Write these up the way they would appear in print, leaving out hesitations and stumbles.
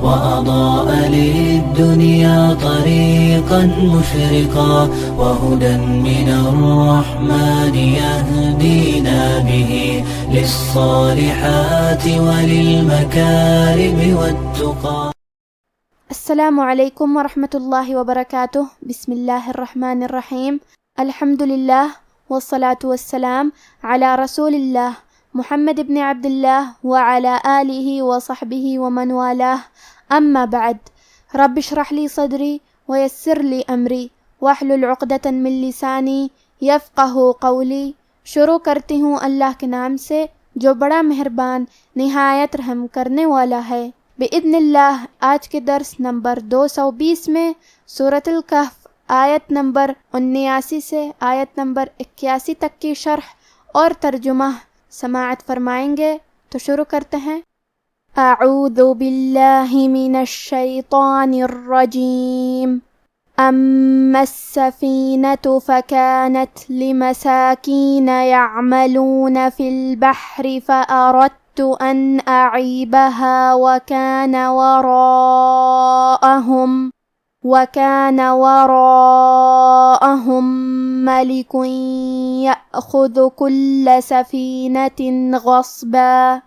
وأضاء للدنيا طريقا مشرقا وهدى من الرحمن يهدينا به للصالحات وللمكارم والتقى. السلام علیکم ورحمۃ اللہ وبرکاتہ. بسم اللہ الرحمن الرحیم. الحمد للہ والصلاة والسلام علی رسول اللہ محمد ابن عبد اللہ وعلی آلہ وصحبہ ومن والاہ. اما بعد، رب اشرح لی صدری ویسر لی امری واحلل عقدۃ من لسانی یفقہ قولی. شروع کرتی ہوں اللہ کے نام سے جو بڑا مہربان نہایت رحم کرنے والا ہے. بإذن اللہ آج کے درس نمبر 220 میں سورۃ الکہف آیت نمبر 79 سے آیت نمبر 81 تک کی شرح اور ترجمہ سماعت فرمائیں گے. تو شروع کرتے ہیں. اعوذ باللہ من الشیطان الرجیم. اما السفینة فكانت لمساکین یعملون فی البحر فأردت أن أعيبها وكان وراءهم ملك يأخذ كل سفينة غصبا.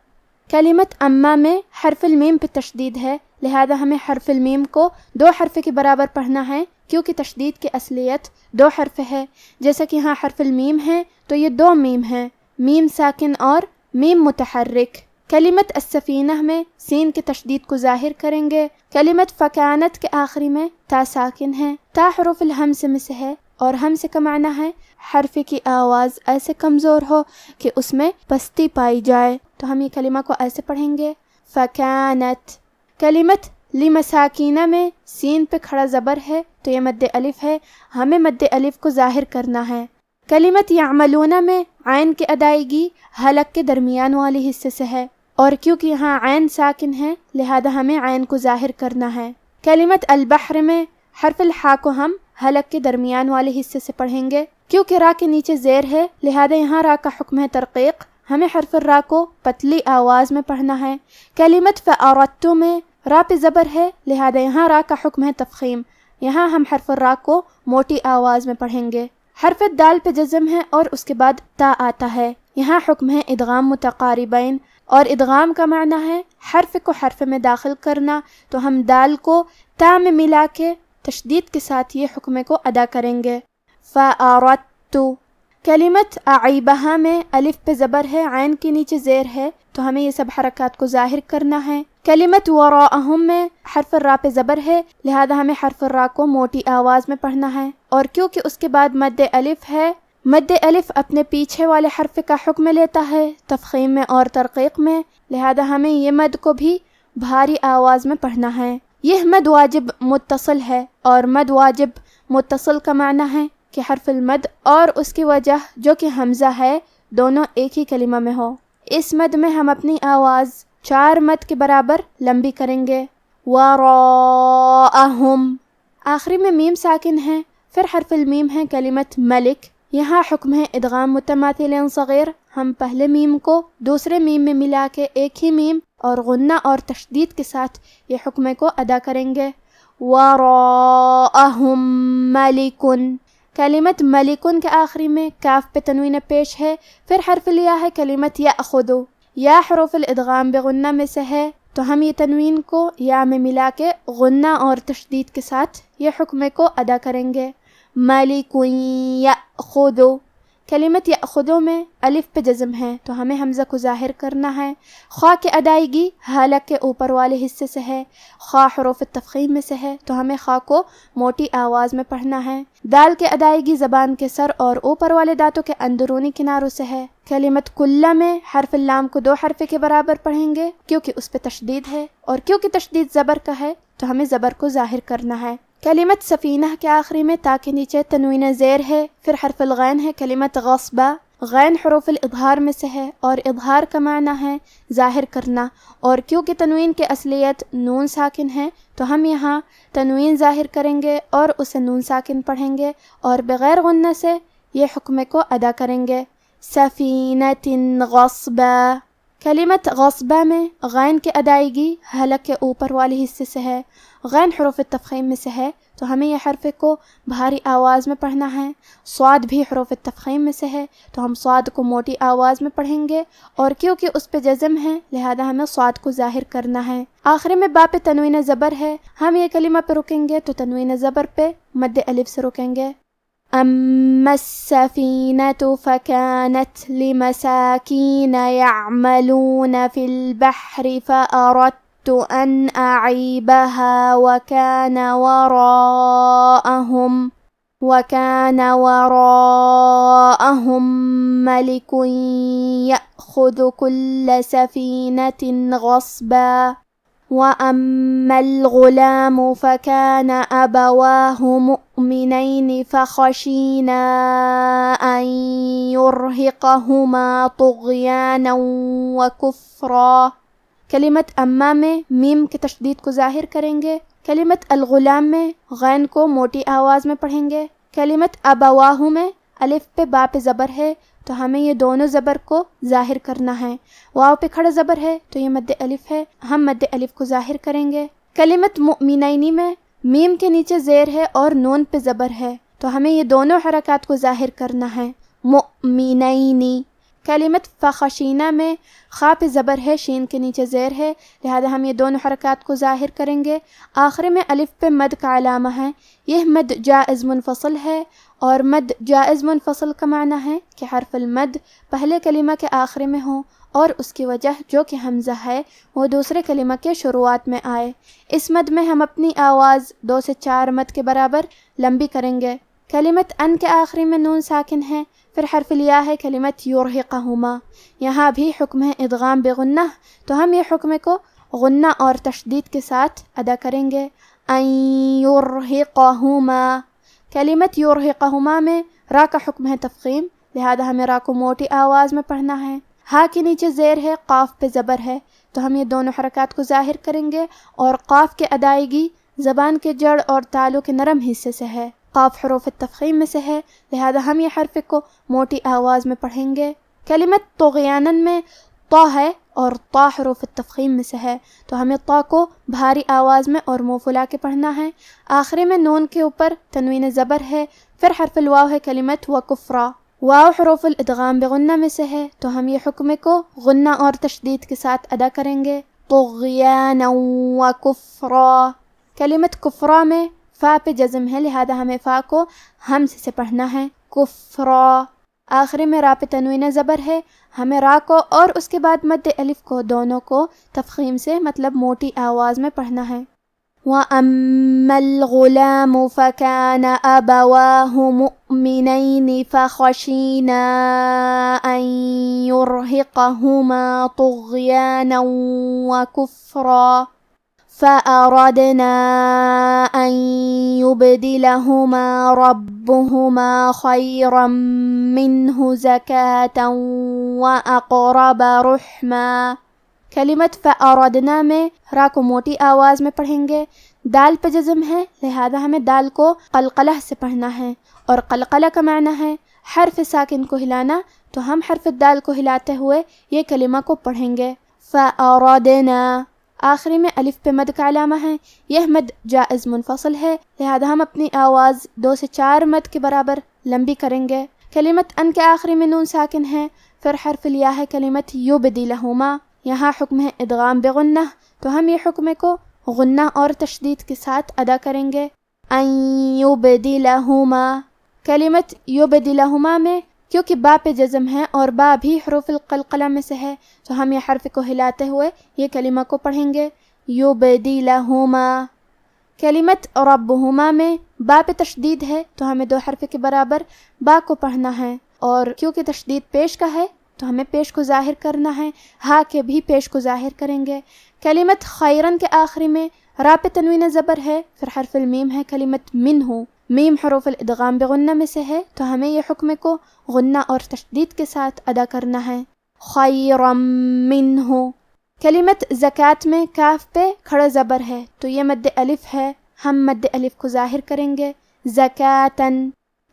کلمت اما میں حرف المیم پہ تشدید ہے، لہذا ہمیں حرف المیم کو 2 حرف کے برابر پڑھنا ہے کیونکہ تشدید کی اصلیت 2 حرف ہے. جیسا کہ ہاں حرف المیم ہے تو یہ 2 میم ہیں، میم ساکن اور میم متحرک. کلمت السفینہ میں سین کے تشدید کو ظاہر کریں گے. کلمت فکانت کے آخری میں تا ساکن ہے. تا حروف الہمز میں سے ہے اور ہمز کا معنی ہے حرف کی آواز ایسے کمزور ہو کہ اس میں پستی پائی جائے، تو ہم یہ کلمہ کو ایسے پڑھیں گے فکانت. کلمت لمساکینہ میں سین پہ کھڑا زبر ہے تو یہ مد الف ہے، ہمیں مد الف کو ظاہر کرنا ہے. کلمت یعملون میں عین کی ادائیگی حلق کے درمیان والے حصے سے ہے، اور کیونکہ یہاں عین ساکن ہے لہذا ہمیں عین کو ظاہر کرنا ہے. کلمت البحر میں حرف الحاء کو ہم حلق کے درمیان والے حصے سے پڑھیں گے. کیونکہ را کے نیچے زیر ہے لہذا یہاں را کا حکم ہے ترقیق، ہمیں حرف الرا کو پتلی آواز میں پڑھنا ہے. کلمت فأردت میں را پہ زبر ہے لہذا یہاں را کا حکم ہے تفخیم، یہاں ہم حرف الرا کو موٹی آواز میں پڑھیں گے. حرف دال پہ جزم ہے اور اس کے بعد تا آتا ہے، یہاں حکم ہے ادغام متقاربین، اور ادغام کا معنی ہے حرف کو حرف میں داخل کرنا، تو ہم دال کو تا میں ملا کے تشدید کے ساتھ یہ حکم کو ادا کریں گے. فأردت. کلمت اعیبہا میں الف پہ زبر ہے، عین کے نیچے زیر ہے، تو ہمیں یہ سب حرکات کو ظاہر کرنا ہے. کلمت وراءہم میں حرف الرا پہ زبر ہے لہذا ہمیں حرف الرا کو موٹی آواز میں پڑھنا ہے، اور کیونکہ اس کے بعد مد الف ہے، مد الف اپنے پیچھے والے حرف کا حکم لیتا ہے تفخیم میں اور ترقیق میں، لہذا ہمیں یہ مد کو بھی بھاری آواز میں پڑھنا ہے. یہ مد واجب متصل ہے، اور مد واجب متصل کا معنی ہے کہ حرف المد اور اس کی وجہ جو کہ حمزہ ہے دونوں ایک ہی کلمہ میں ہو. اس مد میں ہم اپنی آواز 4 مد کے برابر لمبی کریں گے. وراءہم. آخری میں میم ساکن ہے، پھر حرف المیم ہے کلمت ملک، یہاں حکم ہے ادغام متماثلین صغیر، ہم پہلے میم کو دوسرے میم میں ملا کے ایک ہی میم اور غنہ اور تشدید کے ساتھ یہ حکم کو ادا کریں گے. وراءہم ملکن. کلمت ملکن کے آخری میں کاف پہ تنوین پیش ہے، پھر حرف لیا ہے کلمت یأخذ، یا حروف الادغام بغنہ میں سے ہے، تو ہم یہ تنوین کو یا میں ملا کے غنہ اور تشدید کے ساتھ یہ حکم کو ادا کریں گے. ملک یأخذ. کلمت یأخذ میں الف پہ جزم ہے تو ہمیں حمزہ کو ظاہر کرنا ہے. خواہ کی ادائیگی حلق کے اوپر والے حصے سے ہے، خواہ حروف تفخیم میں سے ہے تو ہمیں خواہ کو موٹی آواز میں پڑھنا ہے. دال کی ادائیگی زبان کے سر اور اوپر والے دانتوں کے اندرونی کناروں سے ہے. کلمت کلہ میں حرف اللام کو 2 حرف کے برابر پڑھیں گے کیونکہ اس پہ تشدید ہے، اور کیونکہ تشدید زبر کا ہے تو ہمیں زبر کو ظاہر کرنا ہے. کلمت سفینہ کے آخری میں تا کے نیچے تنوین زیر ہے، پھر حرف الغین ہے کلمت غصبہ، غین حروف الاظہار میں سے ہے اور اظہار کا معنی ہے ظاہر کرنا، اور کیونکہ تنوین کے اصلیت نون ساکن ہے تو ہم یہاں تنوین ظاہر کریں گے اور اسے نون ساکن پڑھیں گے اور بغیر غنہ سے یہ حکم کو ادا کریں گے. سفینۃ غصبا. کلمت غصبہ میں غین کی ادائیگی حلق کے اوپر والے حصے سے ہے، غین حروف تفخیم میں سے ہے، تو ہمیں یہ حرف کو بھاری آواز میں پڑھنا ہے۔ صاد بھی حروف تفخیم میں سے ہے، تو ہم صاد کو موٹی آواز میں پڑھیں گے، اور کیونکہ اس پہ جزم ہے لہذا ہمیں صاد کو ظاہر کرنا ہے۔ آخر میں با پہ تنوین زبر ہے، ہم یہ کلمہ پہ رکیں گے تو تنوین زبر پہ مد الف سے رکیں گے۔ أما السفينة فكانت لمساكين يعملون في البحر فأردت أن أعيبها وكان وراءهم ملك يأخذ كل سفينة غصبا وأما الغلام فكان أبواه مؤمنين فخشينا أن يرهقهما طغيانا وكفرا۔ کلمت اما میں میم کے تشدید کو ظاہر کریں گے، کلمت الغلام میں غین کو موٹی آواز میں پڑھیں گے، کلمت ابواہ میں الف پہ با پہ زبر ہے تو ہمیں یہ دونوں زبر کو ظاہر کرنا ہے، واو پہ کھڑا زبر ہے تو یہ مد الف ہے، ہم مد الف کو ظاہر کریں گے۔ کلمت مؤمنینی میں میم کے نیچے زیر ہے اور نون پہ زبر ہے تو ہمیں یہ دونوں حرکات کو ظاہر کرنا ہے، مؤمنینی۔ کلمت فخشینہ میں خا پہ زبر ہے، شین کے نیچے زیر ہے، لہذا ہم یہ دونوں حرکات کو ظاہر کریں گے۔ آخر میں الف پہ مد کا علامہ ہے، یہ مد جائز منفصل ہے، اور مد جائز منفصل کا معنی ہے کہ حرف المد پہلے کلمہ کے آخر میں ہو اور اس کی وجہ جو کہ حمزہ ہے وہ دوسرے کلمہ کے شروعات میں آئے۔ اس مد میں ہم اپنی آواز 2 سے 4 مد کے برابر لمبی کریں گے۔ کلمت ان کے آخری میں نون ساکن ہے، پھر حرف الیا ہے کلمت یرہقہما، یہاں بھی حکم ہے ادغام بغنہ، تو ہم یہ حکم کو غنہ اور تشدید کے ساتھ ادا کریں گے۔ ان یرہقہما، کلمت یرہقہما میں را کا حکم ہے تفخیم، لہذا ہمیں را کو موٹی آواز میں پڑھنا ہے۔ ہا کے نیچے زیر ہے، قاف پہ زبر ہے، تو ہم یہ دونوں حرکات کو ظاہر کریں گے، اور قاف کے ادائیگی زبان کے جڑ اور تالو کے نرم حصے سے ہے، قاف حروف تفخیم میں سے ہے، لہذا ہم یہ حرف کو موٹی آواز میں پڑھیں گے۔ کلمت طغیانن میں طا ہے اور طا حروف تفخیم میں سے ہے، تو ہمیں طا کو بھاری آواز میں اور منہ پھلا کے پڑھنا ہے۔ آخری میں نون کے اوپر تنوین زبر ہے، پھر حرف الواو ہے کلمت وکفرا، واو حروف الادغام بغنہ میں سے ہے، تو ہم یہ حکم کو غنہ اور تشدید کے ساتھ ادا کریں گے، طغیانا وکفرا۔ کلمت کفرا میں فا پہ جزم ہے، لہذا ہمیں فا کو ہمز سے پڑھنا ہے، کفرا۔ آخری میں را پہ تنوین زبر ہے، ہمیں را کو اور اس کے بعد مد الف کو دونوں کو تفخیم سے مطلب موٹی آواز میں پڑھنا ہے۔ وَأَمَّا الْغُلَامُ فَكَانَ أَبَوَاهُ مُؤْمِنَيْنِ فَخَشِينَا أَن يُرْهِقَهُمَا طُغْيَانًا وَكُفْرًا فَأَرَدْنَا أَن يُبْدِلَهُمَا رَبُّهُمَا خَيْرًا مِّنْهُ زَكَاةً وَأَقْرَبَ رُحْمًا۔ کلمت فَأَرَدْنَا میں را کو موٹی آواز میں پڑھیں گے، دال پہ جزم ہے لہذا ہمیں دال کو قلقلہ سے پڑھنا ہے، اور قلقلہ کا معنی ہے حرف ساکن کو ہلانا، تو ہم حرف دال کو ہلاتے ہوئے یہ کلمہ کو پڑھیں گے، فَأَرَدْنَا۔ آخری میں الف پہ مد کا علامہ ہے، یہ مد جائز منفصل ہے، لہذا ہم اپنی آواز 2 سے 4 مد کے برابر لمبی کریں گے۔ کلمت ان کے آخری میں نون ساکن ہے، پھر حرف الیا ہے کلمت یبدلہما، یہاں حکم ہے ادغام بغنہ، تو ہم یہ حکم کو غنہ اور تشدید کے ساتھ ادا کریں گے، ان یبدلہما۔ کلمت یبدلہما میں کیونکہ با پہ جزم ہے اور با بھی حروف القلقلہ میں سے ہے، تو ہم یہ حرف کو ہلاتے ہوئے یہ کلمہ کو پڑھیں گے، یبدلہما۔ کلمت ربہما میں با پہ تشدید ہے تو ہمیں 2 حرف کے برابر با کو پڑھنا ہے، اور کیونکہ تشدید پیش کا ہے تو ہمیں پیش کو ظاہر کرنا ہے، ہا کے بھی پیش کو ظاہر کریں گے۔ کلمت خیرن کے آخری میں را پہ تنوین زبر ہے، پھر حرف المیم ہے کلمت منہ، میم حروف الادغام بغنہ میں سے ہے، تو ہمیں یہ حکم کو غنہ اور تشدید کے ساتھ ادا کرنا ہے، خیرم منہ۔ کلمت زکوٰۃ میں کاف پہ کھڑا زبر ہے تو یہ مد الف ہے، ہم مد الف کو ظاہر کریں گے، زکاتن۔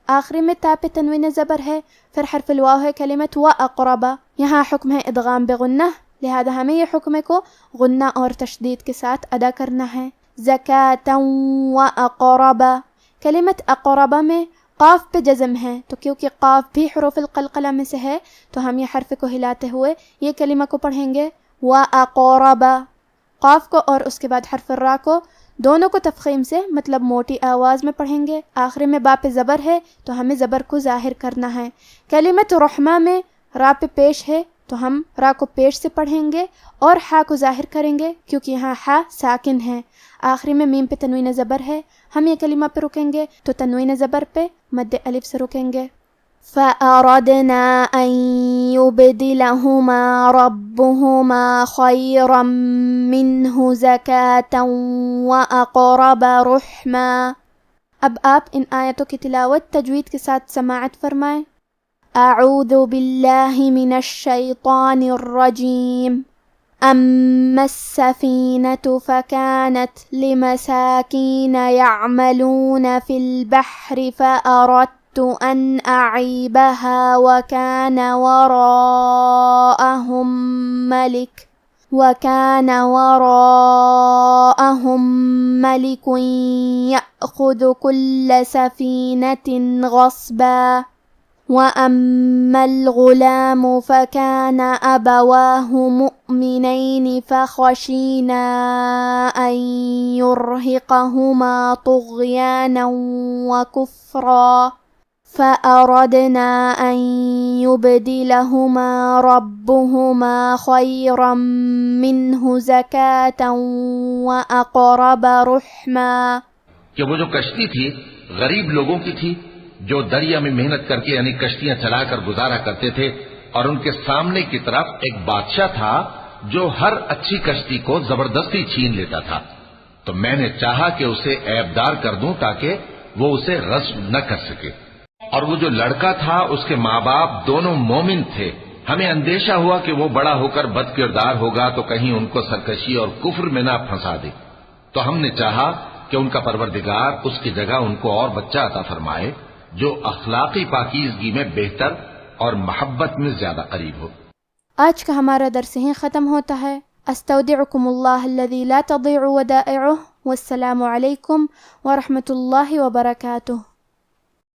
آخری میں تا پہ تنوین زبر ہے، پھر حرف الواو ہے کلمت وَأَقْرَبَ، یہاں حکم ہے ادغام بغنہ، لہذا ہمیں یہ حکم کو غنہ اور تشدید کے ساتھ ادا کرنا ہے. زکاة وأقرب، کلمت اقرب میں قاف پہ جزم ہے، تو کیونکہ قاف بھی حروف القلقلہ میں سے ہے تو ہم یہ حرف کو ہلاتے ہوئے یہ کلمہ کو پڑھیں گے وأقرب. قاف کو اور اس کے بعد حرف را کو دونوں کو تفخیم سے مطلب موٹی آواز میں پڑھیں گے. آخر میں با پہ زبر ہے تو ہمیں زبر کو ظاہر کرنا ہے. کلمت رحمہ میں را پہ پیش ہے تو ہم را کو پیش سے پڑھیں گے اور ہا کو ظاہر کریں گے کیونکہ یہاں ہا ساکن ہے. آخری میں میم پہ تنوین زبر ہے، ہم یہ کلمہ پہ رکیں گے تو تنوین زبر پہ مد الف سے رکیں گے. فَأَرَدْنَا أَن يُبْدِلَهُمَا رَبُّهُمَا خَيْرًا مِّنْهُ زَكَاةً وَأَقْرَبَ رُحْمًا. اب آپ ان آیتوں کی تلاوت تجوید کے ساتھ سماعت فرمائیں. اعوذ باللہ من الشیطان الرجیم. اما السفینة فكانت لمساکین یعملون فی البحر فأردت أن أعيبها وكان وراءهم ملك يأخذ كل سفينة غصبا وأما الغلام فكان أبواه مؤمنين فخشينا أن يرهقهما طغيانا وكفرا فأردنا أن يبدلهما ربهما خيرا منه زكاة وأقرب رحما. کہ وہ جو کشتی تھی غریب لوگوں کی تھی جو دریا میں محنت کر کے یعنی کشتیاں چلا کر گزارا کرتے تھے، اور ان کے سامنے کی طرف ایک بادشاہ تھا جو ہر اچھی کشتی کو زبردستی چھین لیتا تھا. تو میں نے چاہا کہ اسے عیبدار کر دوں تاکہ وہ اسے غصب نہ کر سکے. اور وہ جو لڑکا تھا اس کے ماں باپ دونوں مومن تھے. ہمیں اندیشہ ہوا کہ وہ بڑا ہو کر بد کردار ہوگا تو کہیں ان کو سرکشی اور کفر میں نہ پھنسا دے. تو ہم نے چاہا کہ ان کا پروردگار اس کی جگہ ان کو اور بچہ عطا فرمائے جو اخلاقی پاکیزگی میں بہتر اور محبت میں زیادہ قریب ہو. آج کا ہمارا درس یہیں ختم ہوتا ہے. استودعکم اللہ الذی لا تضیع ودائعہ. والسلام علیکم ورحمۃ اللہ وبرکاتہ.